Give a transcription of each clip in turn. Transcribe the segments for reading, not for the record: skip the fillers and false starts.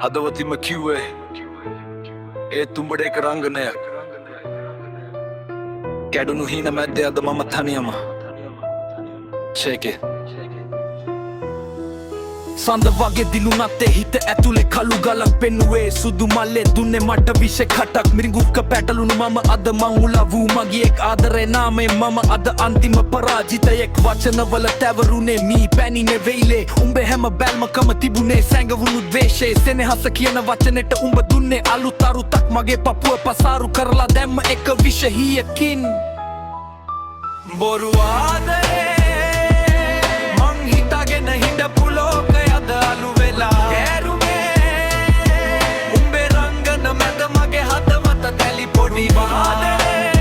හදවතිම කිව්වේ ඒ තුඹට එක රංගනයක් කැඩුණු හීන මැද්දේ අද මම තනියම ෂේකේ සඳ වගේ දිලුනත් හිත ඇතුලේ කළු ගලක් පෙන්නුවේ සුදු මල්ලේ දුන්නේ මට විෂ කටක් මිරිඟුක පැටලුණු මම අද මංගුලා වූ මගේ එක් ආදරේ නාමේ මම අද අන්තිම පරාජිතයෙක් වචනවල තැවරුනේ මී පැණිනේ වෙයිලේ උඹේ හැම බැල්මකම තිබුණේ සැඟවුණු ද්වේෂේ සෙනෙහස කියන වචනෙට උඹ දුන්නේ අලුත් අරුතක් මගේ පපුව පසාරු කරලා දැම්ම එක විෂ හීයකින් බොරු ආදරේ මං හිතාගෙන හිටපු ලෝකය අද අලු වෙලා කෑරුමේ උඹේ රංගන මැද මගේ හදවත තැලි පොඩි වාදරේ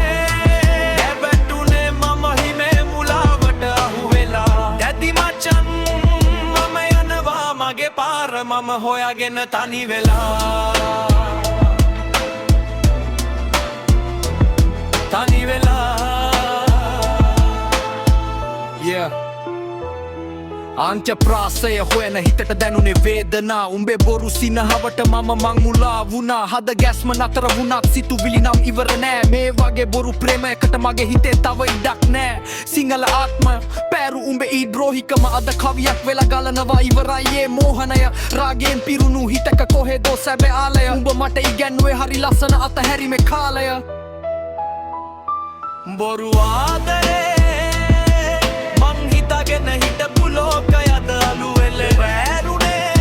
දැවැටුනේ මම හිමේ මුලාවට අහු වෙලා දැඩි මචන් මම යනවා මගේ පාර මම හොයාගෙන තනි වෙලා තනි වෙලා අන්ත්‍ය ප්‍රාසය හොයන හිතට දැනුනේ වේදනා උඹේ බොරු සිනහවට මම මං මුලා වුණා හද ගැස්ම නතර වුණත් සිතුවිලි නම් ඉවර නෑ මේ වගේ බොරු ප්‍රේමයකට මගේ හිතේ තව ඉඩක් නෑ සිංහල ආත්ම පෑරු උඹේ ඊද්‍රෝහිකම අද කවියක් වෙලා ගලනවා ඉවරයි ඒ මෝහනය රාගයෙන් පිරුණු හිතක කොහෙදෝ සැබෑ ආලය උඹ මට ඉගැන්නුවේ හරි ලස්සන අතහැරීමේ කාලය බොරු ආදරේ මං හිතාගෙන හිටපු ලෝකයද අලු වෙලේ වැරුනේ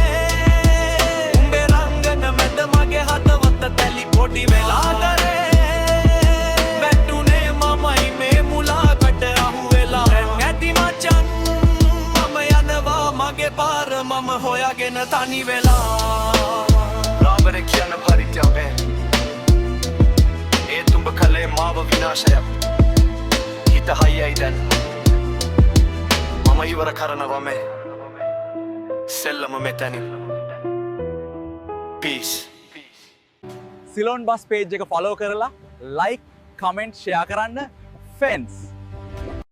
උඹේ රංගන මැද මගේ හදවත තැලි පොඩි වෙලා කරේ වැටුනේ මමයි මේ මුලාකට අහු වෙලා ඇති මචන් මම යනවා මගේ පාර මම හොයාගෙන තනි වෙලා රාබර කියන පරිත්‍යාගය ඒ තුඹ කලේ මාව විනාශයක් හිත හයියයි දැන් මම ඉවර කරනවා මේ සෙල්ලම මෙතනින් පීස් සිලෝන් බස් පේජ් එක ෆලෝ කරලා ලයික් කමෙන්ට් ෂෙයා කරන්න ෆෙන්ස්